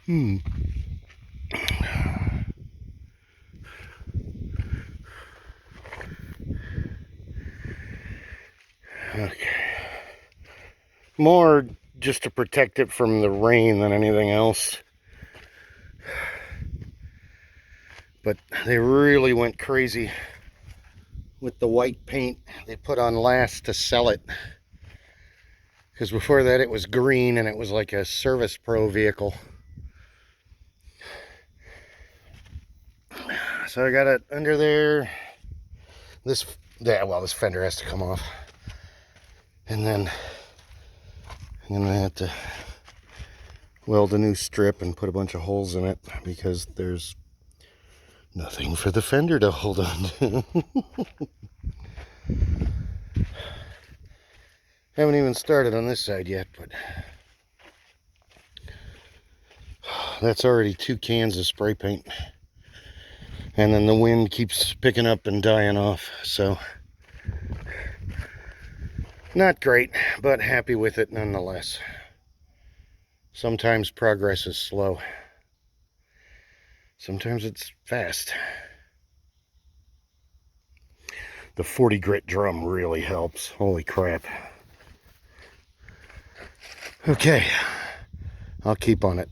Hmm. Okay. More just to protect it from the rain than anything else. But they really went crazy with the white paint they put on last to sell it. Because before that it was green and it was like a Service Pro vehicle. So I got it under there. This fender has to come off. And then I'm gonna have to weld a new strip and put a bunch of holes in it because there's nothing for the fender to hold on to. Haven't even started on this side yet, but that's already 2 cans of spray paint. And then the wind keeps picking up and dying off, so not great, but happy with it nonetheless. Sometimes progress is slow. Sometimes it's fast. The 40 grit drum really helps. Holy crap. Okay, I'll keep on it.